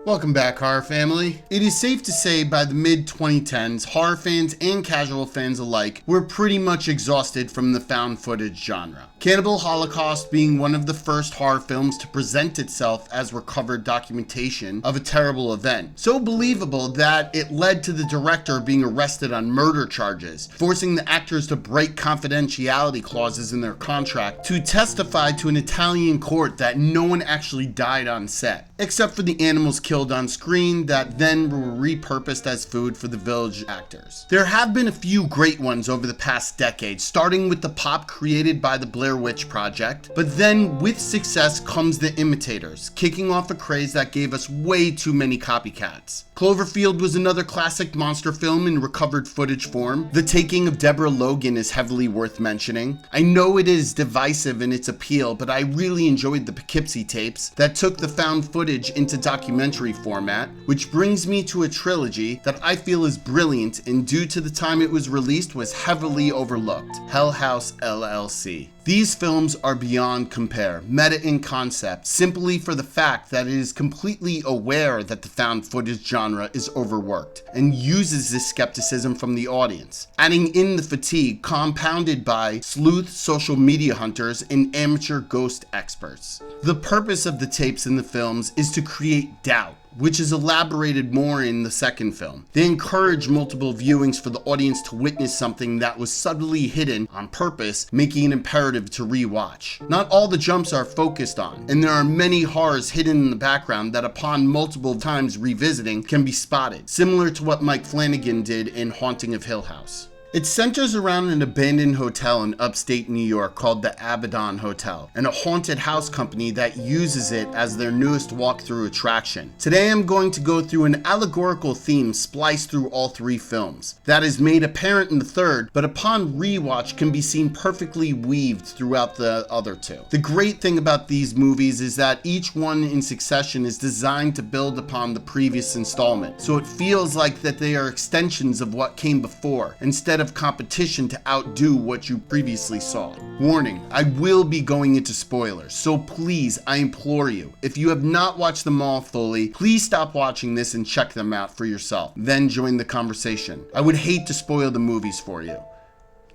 Welcome back, horror family. It is safe to say by the mid-2010s, horror fans and casual fans alike were pretty much exhausted from the found footage genre. Cannibal Holocaust being one of the first horror films to present itself as recovered documentation of a terrible event. So believable that it led to the director being arrested on murder charges, forcing the actors to break confidentiality clauses in their contract to testify to an Italian court that no one actually died on set, except for the animals killed on screen that then were repurposed as food for the village actors. There have been a few great ones over the past decade, starting with the pop created by the Blair Witch Project, but then with success comes the imitators, kicking off a craze that gave us way too many copycats. Cloverfield was another classic monster film in recovered footage form. The Taking of Deborah Logan is heavily worth mentioning. I know it is divisive in its appeal, but I really enjoyed the Poughkeepsie tapes that took the found footage into documentary format, which brings me to a trilogy that I feel is brilliant and due to the time it was released was heavily overlooked: Hell House LLC. These films are beyond compare, meta in concept, simply for the fact that it is completely aware that the found footage genre is overworked, and uses this skepticism from the audience, adding in the fatigue compounded by sleuth social media hunters and amateur ghost experts. The purpose of the tapes in the films is to create doubt, which is elaborated more in the second film. They encourage multiple viewings for the audience to witness something that was subtly hidden on purpose, making it imperative to rewatch. Not all the jumps are focused on, and there are many horrors hidden in the background that upon multiple times revisiting can be spotted, similar to what Mike Flanagan did in Haunting of Hill House. It centers around an abandoned hotel in upstate New York called the Abaddon Hotel, and a haunted house company that uses it as their newest walkthrough attraction. Today I'm going to go through an allegorical theme spliced through all three films that is made apparent in the third, but upon rewatch can be seen perfectly weaved throughout the other two. The great thing about these movies is that each one in succession is designed to build upon the previous installment, so it feels like that they are extensions of what came before, instead of competition to outdo what you previously saw. Warning, I will be going into spoilers, so please, I implore you, if you have not watched them all fully, please stop watching this and check them out for yourself, then join the conversation. I would hate to spoil the movies for you.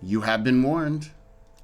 You have been warned.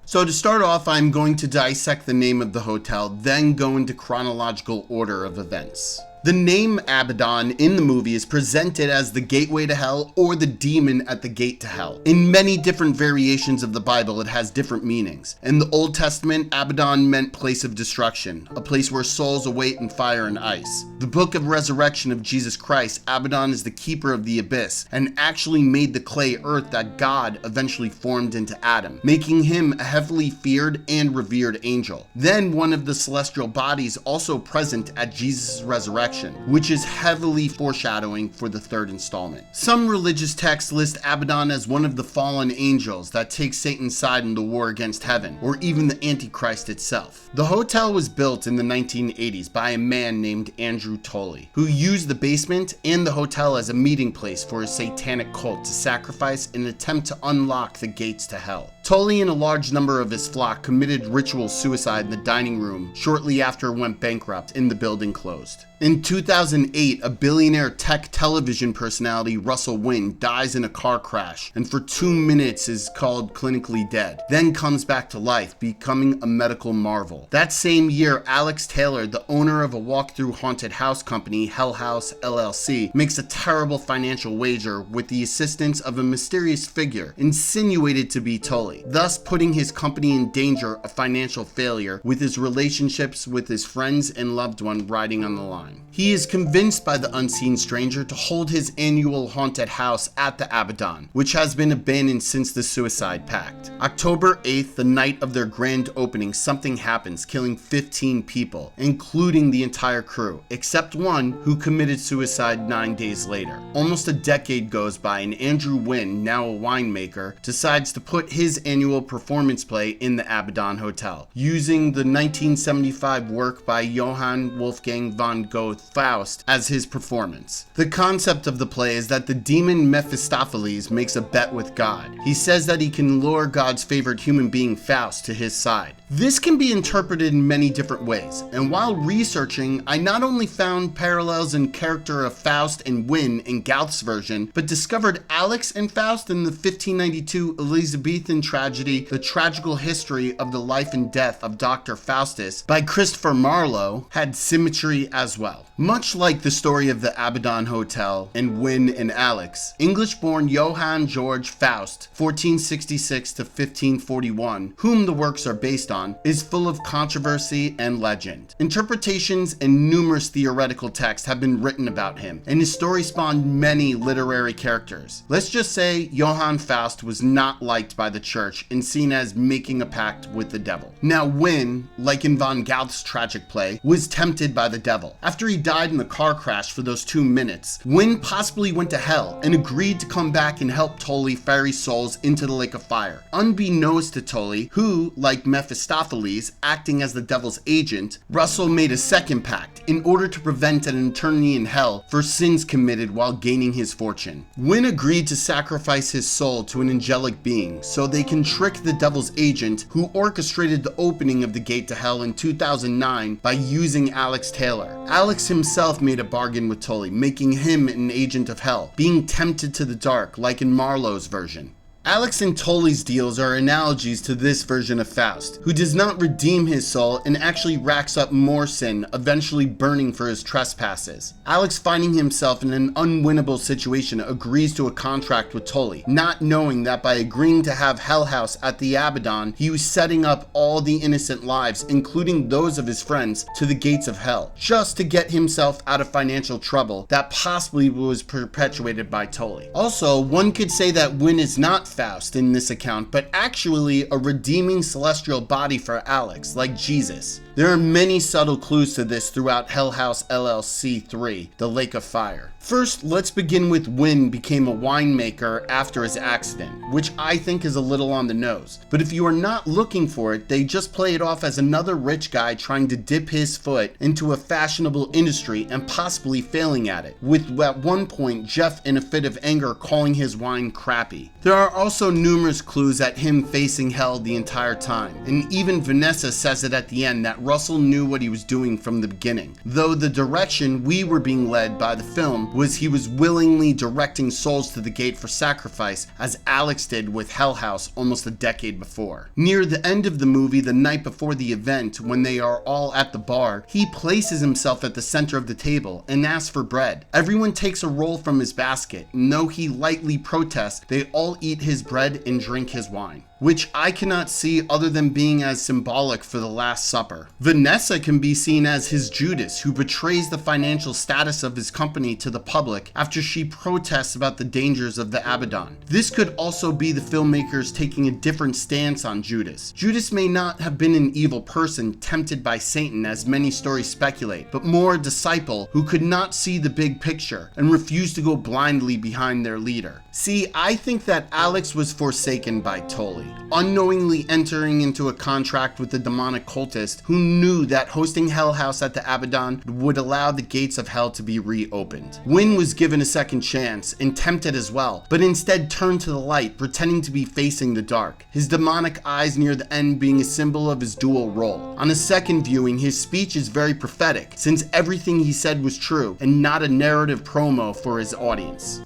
So to start off, I'm going to dissect the name of the hotel, then go into chronological order of events. The name Abaddon in the movie is presented as the gateway to hell or the demon at the gate to hell. In many different variations of the Bible, it has different meanings. In the Old Testament, Abaddon meant place of destruction, a place where souls await in fire and ice. The book of resurrection of Jesus Christ, Abaddon is the keeper of the abyss and actually made the clay earth that God eventually formed into Adam, making him a heavily feared and revered angel. Then one of the celestial bodies also present at Jesus' resurrection, which is heavily foreshadowing for the third installment. Some religious texts list Abaddon as one of the fallen angels that takes Satan's side in the war against heaven, or even the Antichrist itself. The hotel was built in the 1980s by a man named Andrew Tolley, who used the basement and the hotel as a meeting place for his satanic cult to sacrifice in an attempt to unlock the gates to hell. Tolley and a large number of his flock committed ritual suicide in the dining room shortly after it went bankrupt and the building closed. In 2008, a billionaire tech television personality, Russell Wynn, dies in a car crash and for 2 minutes is called clinically dead, then comes back to life, becoming a medical marvel. That same year, Alex Taylor, the owner of a walkthrough haunted house company, Hell House LLC, makes a terrible financial wager with the assistance of a mysterious figure insinuated to be Tolley, thus putting his company in danger of financial failure with his relationships with his friends and loved one riding on the line. He is convinced by the unseen stranger to hold his annual haunted house at the Abaddon, which has been abandoned since the suicide pact. October 8th, the night of their grand opening, something happens, killing 15 people, including the entire crew, except one who committed suicide 9 days later. Almost a decade goes by and Andrew Wynn, now a winemaker, decides to put his annual performance play in the Abaddon Hotel, using the 1975 work by Johann Wolfgang von Goethe Fauste as his performance. The concept of the play is that the demon Mephistopheles makes a bet with God. He says that he can lure God's favorite human being, Fauste, to his side. This can be interpreted in many different ways, and while researching, I not only found parallels in character of Faust and Wynne in Gouth's version, but discovered Alex and Faust in the 1592 Elizabethan tragedy, The Tragical History of the Life and Death of Dr. Faustus by Christopher Marlowe, had symmetry as well. Much like the story of the Abaddon Hotel and Wynne and Alex, English-born Johann George Faust, 1466 to 1541, whom the works are based on, is full of controversy and legend. Interpretations and numerous theoretical texts have been written about him, and his story spawned many literary characters. Let's just say Johann Faust was not liked by the church and seen as making a pact with the devil. Now Wynne, like in von Gouth's tragic play, was tempted by the devil. After he died in the car crash for those 2 minutes, Wynne possibly went to hell and agreed to come back and help Tully ferry souls into the lake of fire. Unbeknownst to Tully, who, like Mephistopheles, acting as the devil's agent, Russell made a second pact in order to prevent an eternity in hell for sins committed while gaining his fortune. Wynne agreed to sacrifice his soul to an angelic being so they can trick the devil's agent, who orchestrated the opening of the gate to hell in 2009 by using Alex Taylor. Alex himself made a bargain with Tully, making him an agent of hell, being tempted to the dark like in Marlowe's version. Alex and Tully's deals are analogies to this version of Faust, who does not redeem his soul and actually racks up more sin, eventually burning for his trespasses. Alex, finding himself in an unwinnable situation, agrees to a contract with Tully, not knowing that by agreeing to have Hell House at the Abaddon, he was setting up all the innocent lives, including those of his friends, to the gates of hell, just to get himself out of financial trouble that possibly was perpetuated by Tully. Also, one could say that Wynne is not Faust in this account, but actually a redeeming celestial body for Alex, like Jesus. There are many subtle clues to this throughout Hell House LLC 3, The Lake of Fire. First, let's begin with Wynne became a winemaker after his accident, which I think is a little on the nose. But if you are not looking for it, they just play it off as another rich guy trying to dip his foot into a fashionable industry and possibly failing at it, with at one point Jeff in a fit of anger calling his wine crappy. There are also numerous clues at him facing hell the entire time, and even Vanessa says it at the end that Russell knew what he was doing from the beginning, though the direction we were being led by the film was he was willingly directing souls to the gate for sacrifice, as Alex did with Hell House almost a decade before. Near the end of the movie, the night before the event, when they are all at the bar, he places himself at the center of the table and asks for bread. Everyone takes a roll from his basket, and though he lightly protests, they all eat his bread and drink his wine, which I cannot see other than being as symbolic for the Last Supper. Vanessa can be seen as his Judas, who betrays the financial status of his company to the public after she protests about the dangers of the Abaddon. This could also be the filmmakers taking a different stance on Judas. Judas may not have been an evil person tempted by Satan, as many stories speculate, but more a disciple who could not see the big picture and refused to go blindly behind their leader. See, I think that Alex was forsaken by Tully, unknowingly entering into a contract with the demonic cultist who knew that hosting Hell House at the Abaddon would allow the gates of hell to be reopened. Wynne was given a second chance and tempted as well, but instead turned to the light, pretending to be facing the dark, his demonic eyes near the end being a symbol of his dual role. On a second viewing, his speech is very prophetic, since everything he said was true and not a narrative promo for his audience.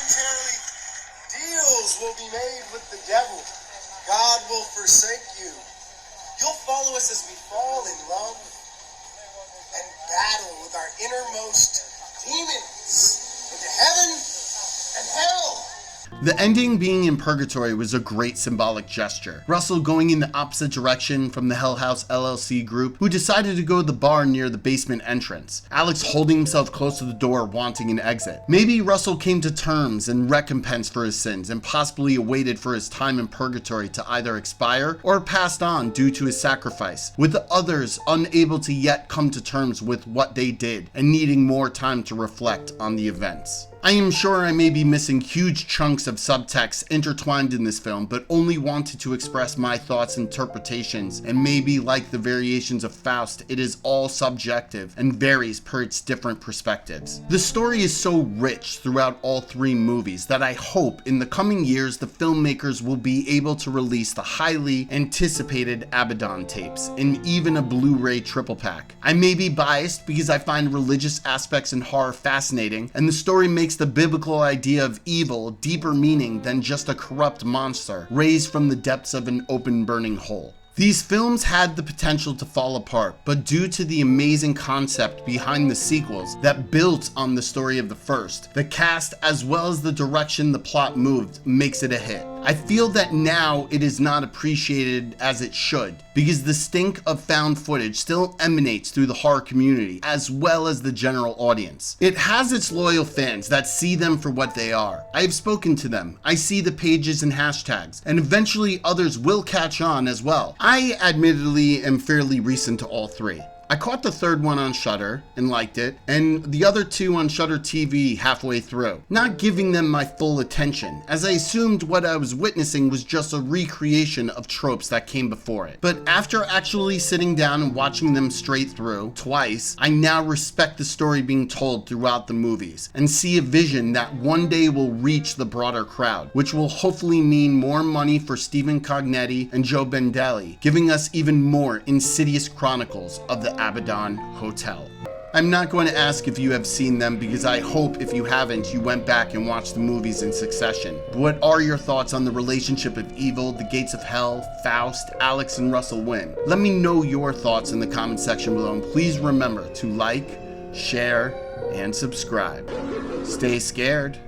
Deals will be made with the devil. God will forsake you. You'll follow us as we fall in love and battle with our innermost demons into heaven and hell. The ending being in purgatory was a great symbolic gesture. Russell going in the opposite direction from the Hell House LLC group, who decided to go to the bar near the basement entrance. Alex holding himself close to the door, wanting an exit. Maybe Russell came to terms and recompense for his sins and possibly awaited for his time in purgatory to either expire or passed on due to his sacrifice, with the others unable to yet come to terms with what they did and needing more time to reflect on the events. I am sure I may be missing huge chunks of of subtext intertwined in this film, but only wanted to express my thoughts and interpretations, and maybe like the variations of Fauste, it is all subjective and varies per its different perspectives. The story is so rich throughout all three movies that I hope in the coming years the filmmakers will be able to release the highly anticipated Abaddon tapes in even a Blu-ray triple pack. I may be biased because I find religious aspects in horror fascinating, and the story makes the biblical idea of evil deeper meaning than just a corrupt monster raised from the depths of an open burning hole. These films had the potential to fall apart, but due to the amazing concept behind the sequels that built on the story of the first, the cast as well as the direction the plot moved makes it a hit. I feel that now it is not appreciated as it should, because the stink of found footage still emanates through the horror community as well as the general audience. It has its loyal fans that see them for what they are. I have spoken to them, I see the pages and hashtags, and eventually others will catch on as well. I admittedly am fairly recent to all three. I caught the third one on Shudder and liked it, and the other two on Shudder TV halfway through, not giving them my full attention, as I assumed what I was witnessing was just a recreation of tropes that came before it. But after actually sitting down and watching them straight through, twice, I now respect the story being told throughout the movies, and see a vision that one day will reach the broader crowd, which will hopefully mean more money for Stephen Cognetti and Joe Bendelli, giving us even more insidious chronicles of the Abaddon Hotel. I'm not going to ask if you have seen them because I hope if you haven't, you went back and watched the movies in succession. What are your thoughts on the relationship of evil, the gates of hell, Faust, Alex and Russell Wynn? Let me know your thoughts in the comment section below, and please remember to like, share, and subscribe. Stay scared.